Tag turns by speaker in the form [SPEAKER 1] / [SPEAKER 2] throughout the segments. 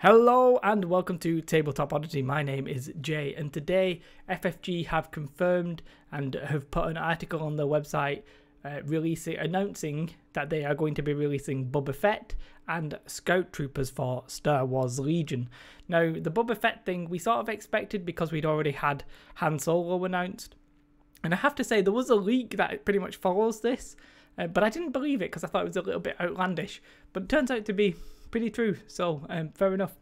[SPEAKER 1] Hello and welcome to Tabletop Oddity. My name is Jay, and today FFG have confirmed and have put an article on their website announcing that they are going to be releasing Boba Fett and Scout Troopers for Star Wars Legion. Now, the Boba Fett thing we sort of expected because we'd already had Han Solo announced, and I have to say there was a leak that pretty much follows this, but I didn't believe it because I thought it was a little bit outlandish, but it turns out to be pretty true, so fair enough.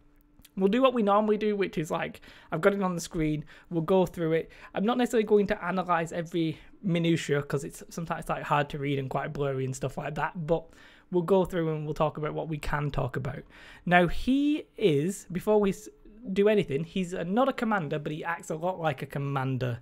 [SPEAKER 1] We'll do what we normally do, which is like, I've got it on the screen, we'll go through it. I'm not necessarily going to analyse every minutiae because it's sometimes like hard to read and quite blurry and stuff like that, but we'll go through and we'll talk about what we can talk about. Now, he is, before we do anything, he's not a commander, but he acts a lot like a commander.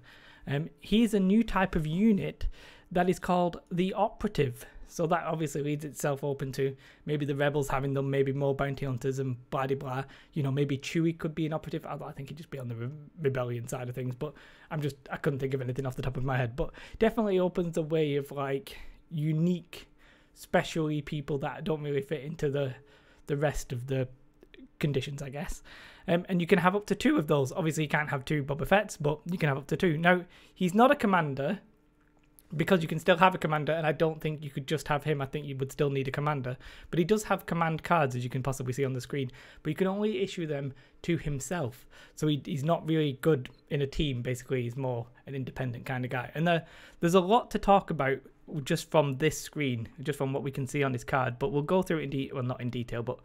[SPEAKER 1] He's a new type of unit that is called the Operative. So that obviously leads itself open to maybe the rebels having them, maybe more bounty hunters and blah de blah. You know, maybe Chewie could be an operative. Although I think he'd just be on the rebellion side of things. But I couldn't think of anything off the top of my head. But definitely opens a way of like unique, specially people that don't really fit into the rest of the conditions, I guess. And you can have up to 2 of those. Obviously, you can't have 2 Boba Fetts, but you can have up to 2. Now, he's not a commander, because you can still have a commander, and I don't think you could just have him. I think you would still need a commander. But he does have command cards, as you can possibly see on the screen. But you can only issue them to himself. So he's not really good in a team, basically. He's more an independent kind of guy. And there's a lot to talk about just from this screen, just from what we can see on his card. But we'll go through it in detail, well, not in detail, but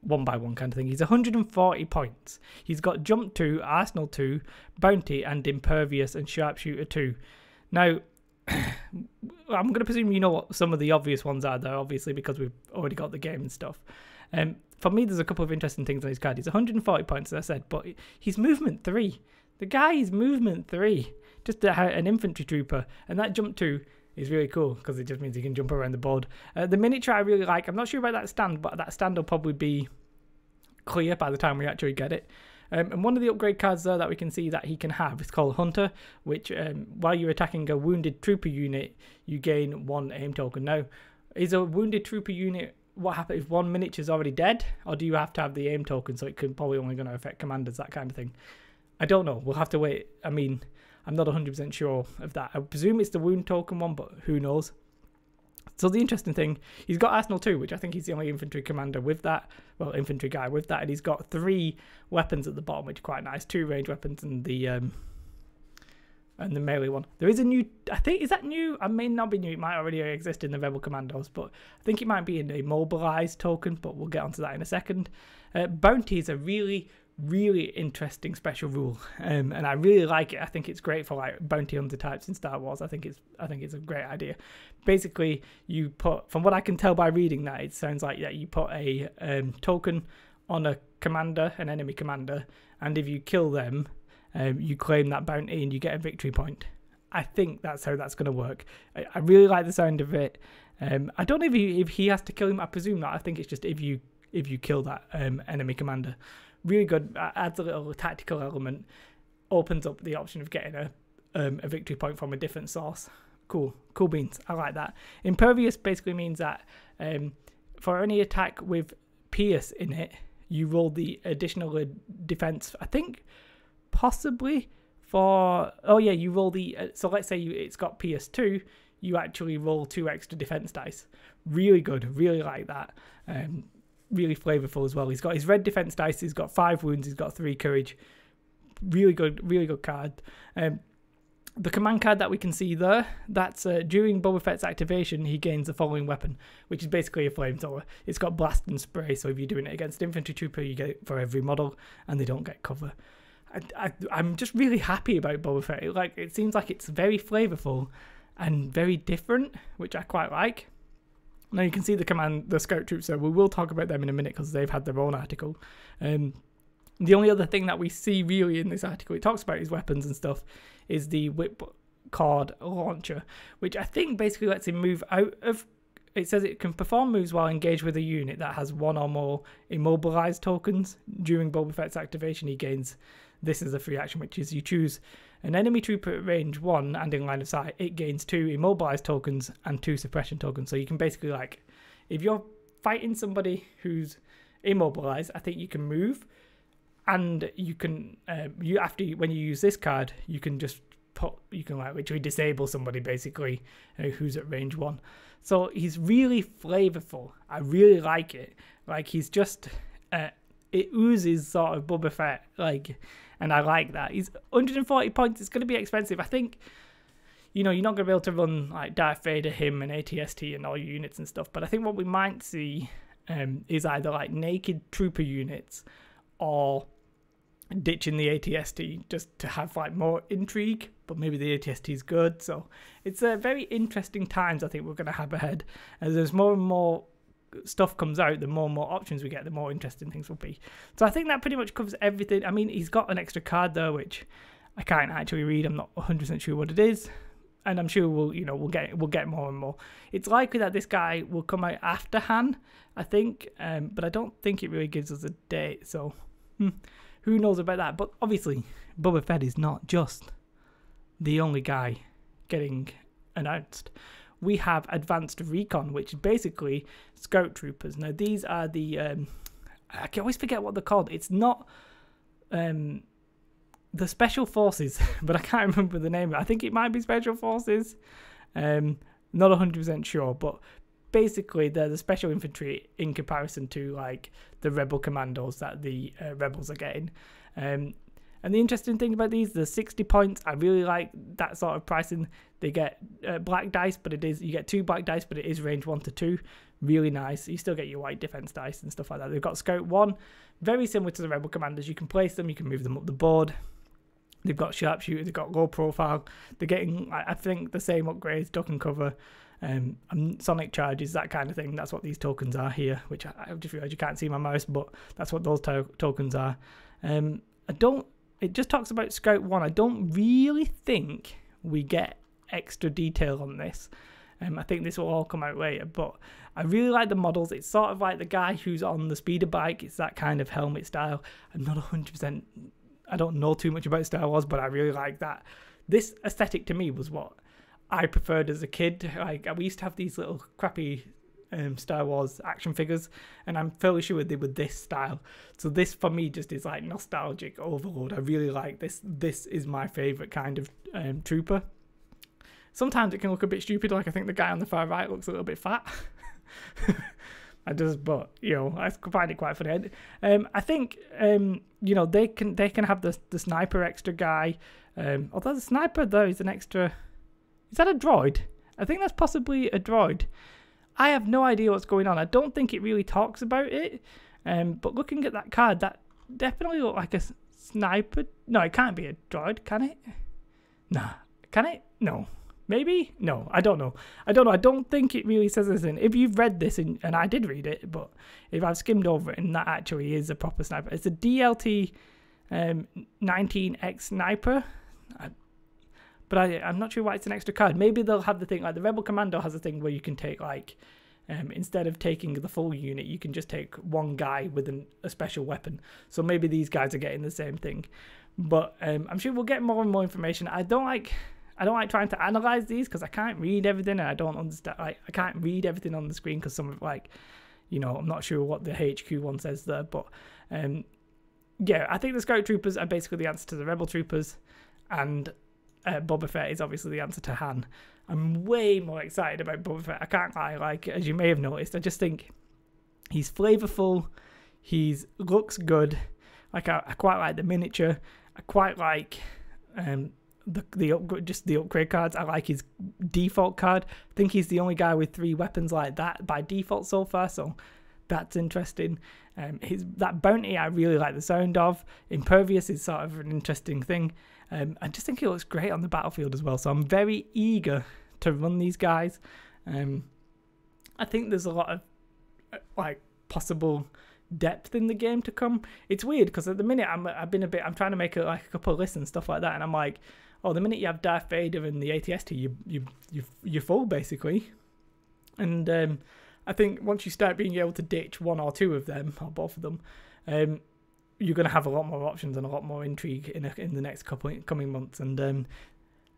[SPEAKER 1] one by one kind of thing. He's 140 points. He's got Jump 2, Arsenal 2, Bounty, and Impervious and Sharpshooter 2. Now, I'm going to presume you know what some of the obvious ones are there, obviously, because we've already got the game and stuff. For me, there's a couple of interesting things on his card. He's 140 points, as I said, but he's movement 3. The guy is movement 3. Just an infantry trooper. And that Jump 2 is really cool, because it just means he can jump around the board. The miniature I really like. I'm not sure about that stand, but that stand will probably be clear by the time we actually get it. And one of the upgrade cards there that we can see that he can have is called Hunter, which while you're attacking a wounded trooper unit, you gain 1 aim token. Now, is a wounded trooper unit, what happens if 1 miniature is already dead? Or do you have to have the aim token, so it could probably only going to affect commanders, that kind of thing? I don't know. We'll have to wait. I mean, I'm not 100% sure of that. I presume it's the wound token one, but who knows? So the interesting thing, he's got Arsenal 2, which I think he's the only infantry commander with that. Well, infantry guy with that. And he's got 3 weapons at the bottom, which are quite nice. 2 range weapons and the melee one. There is a new, I think, is that new? I may not be new. It might already exist in the Rebel Commandos, but I think it might be in a mobilized token, but we'll get onto that in a second. Bounty is a really interesting special rule, and I really like it. I think it's great for like bounty hunter types in Star Wars. I think it's a great idea. Basically, you put, from what I can tell by reading that, it sounds like you put a token on a commander, an enemy commander, and if you kill them, you claim that bounty and you get a victory point. I think that's how that's going to work. I really like the sound of it. I don't know if he has to kill him. I presume not. I think it's just if you kill that enemy commander. Really good, adds a little tactical element, opens up the option of getting a victory point from a different source. Cool beans, I like that. Impervious basically means that for any attack with Pierce in it, you roll the additional defense, I think possibly for, oh yeah, you roll the, so let's say it's got Pierce 2, you actually roll 2 extra defense dice. Really good, really like that. Really flavorful as well. He's got his red defense dice, he's got 5 wounds, he's got 3 courage. Really good card. The command card that we can see there, that's during Boba Fett's activation, he gains the following weapon, which is basically a flamethrower. It's got blast and spray, so if you're doing it against infantry trooper, you get it for every model, and they don't get cover. I'm just really happy about Boba Fett. Like, it seems like it's very flavorful and very different, which I quite like. Now you can see the scout troops, so we will talk about them in a minute because they've had their own article. The only other thing that we see really in this article, it talks about his weapons and stuff, is the whipcord launcher, which I think basically lets him move out of, it says it can perform moves while engaged with a unit that has 1 or more immobilized tokens. During Boba Fett's activation, he gains, this is a free action, which is you choose an enemy trooper at range 1 and in line of sight, it gains 2 immobilized tokens and 2 suppression tokens. So you can basically, like, if you're fighting somebody who's immobilize. I think you can move, and you can when you use this card, you can just like literally disable somebody basically who's at range 1. So he's really flavorful. I really like it. Like he's just it oozes sort of Boba Fett, like, and I like that. He's 140 points. It's going to be expensive. I think, you know, you're not going to be able to run like Darth Vader, him, and ATST and all your units and stuff. But I think what we might see is either like naked trooper units or ditching the ATST just to have like more intrigue. But maybe the ATST is good. So it's very interesting times I think we're going to have ahead. As there's more and more stuff comes out, the more and more options we get, the more interesting things will be. So I think that pretty much covers everything. I mean, he's got an extra card though, which I can't actually read. I'm not 100% sure what it is. And I'm sure we'll get more and more. It's likely that this guy will come out after Han, I think, but I don't think it really gives us a date. So who knows about that? But obviously, Boba Fett is not just the only guy getting announced. We have Advanced Recon, which is basically Scout Troopers. Now these are the I can always forget what they're called. It's not the Special Forces, but I can't remember the name of it. I think it might be Special Forces. Not 100% sure, but basically they're the special infantry in comparison to like the Rebel commandos that the Rebels are getting. And the interesting thing about these, the 60 points, I really like that sort of pricing. They get black dice, but you get 2 black dice, but it is range 1 to 2. Really nice. You still get your white defense dice and stuff like that. They've got Scout 1, very similar to the Rebel commanders. You can place them, you can move them up the board. They've got sharpshooter, they've got low profile. They're getting, I think, the same upgrades, duck and cover, sonic charges, that kind of thing. That's what these tokens are here, which I just realised you can't see my mouse, but that's what those tokens are. It just talks about Scout 1. I don't really think we get extra detail on this. I think this will all come out later, but I really like the models. It's sort of like the guy who's on the speeder bike. It's that kind of helmet style. I'm not 100%, I don't know too much about Star Wars, but I really like that. This aesthetic to me was what I preferred as a kid. Like, we used to have these little crappy Star Wars action figures, and I'm fairly sure they were this style. So this for me just is like nostalgic overload. I really like this. This is my favorite kind of trooper. Sometimes it can look a bit stupid, like I think the guy on the far right looks a little bit fat. But you know, I find it quite funny. I think you know, they can have the sniper extra guy. Although the sniper though is an extra. Is that a droid? I think that's possibly a droid. I have no idea what's going on. I don't think it really talks about it. But looking at that card, that definitely looks like a sniper. No, it can't be a droid, can it? Nah. Can it? No. Maybe? No, I don't know. I don't think it really says anything. If you've read this, and I did read it, but if I've skimmed over it, and that actually is a proper sniper. It's a DLT 19X sniper. But I'm not sure why it's an extra card. Maybe they'll have the thing, like the Rebel Commando has a thing where you can take like, instead of taking the full unit, you can just take one guy with a special weapon. So maybe these guys are getting the same thing. But I'm sure we'll get more and more information. I don't like trying to analyze these because I can't read everything, and I don't understand. Like, I can't read everything on the screen because some of, like, you know, I'm not sure what the HQ one says there. But yeah, I think the Scout Troopers are basically the answer to the Rebel Troopers, and Boba Fett is obviously the answer to Han. I'm way more excited about Boba Fett. I can't lie. Like, as you may have noticed, I just think he's flavorful. He looks good. Like, I quite like the miniature. I quite like the upgrade cards. I like his default card. I think he's the only guy with 3 weapons like that by default so far. So that's interesting. That bounty I really like the sound of. Impervious is sort of an interesting thing. I just think it looks great on the battlefield as well. So I'm very eager to run these guys. I think there's a lot of like possible depth in the game to come. It's weird because at the minute I'm trying to make a couple of lists and stuff like that, and I'm like, oh, the minute you have Darth Vader and the ATST, you're full basically. And I think once you start being able to ditch 1 or 2 of them, or both of them, you're going to have a lot more options and a lot more intrigue in the next coming months. And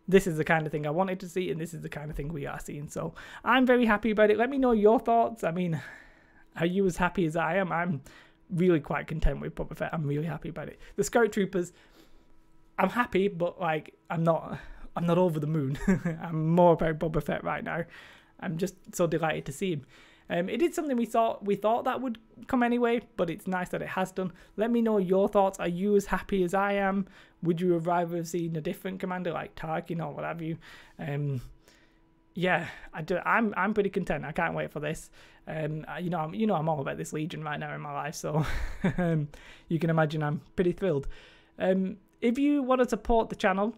[SPEAKER 1] this is the kind of thing I wanted to see, and this is the kind of thing we are seeing. So I'm very happy about it. Let me know your thoughts. I mean, are you as happy as I am? I'm really quite content with Boba Fett. I'm really happy about it. The Scout Troopers, I'm happy, but like I'm not over the moon. I'm more about Boba Fett right now. I'm just so delighted to see him. It is something we thought that would come anyway, but it's nice that it has done. Let me know your thoughts. Are you as happy as I am? Would you have rather seen a different commander like Tarkin or what have you? Yeah, I'm pretty content. I can't wait for this. You know I'm all about this Legion right now in my life, so you can imagine I'm pretty thrilled. If you want to support the channel,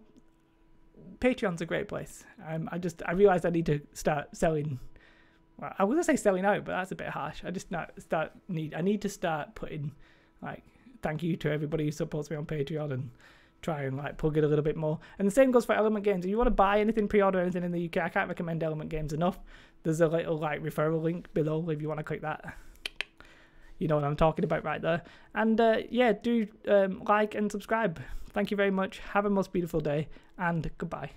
[SPEAKER 1] Patreon's a great place. I realised I need to start selling. Well, I was gonna say selling out, but that's a bit harsh. I need to start putting like thank you to everybody who supports me on Patreon and try and like plug it a little bit more. And the same goes for Element Games. If you want to buy anything, pre-order anything in the UK, I can't recommend Element Games enough. There's a little like referral link below if you want to click that. You know what I'm talking about right there. And yeah, do like and subscribe. Thank you very much. Have a most beautiful day and goodbye.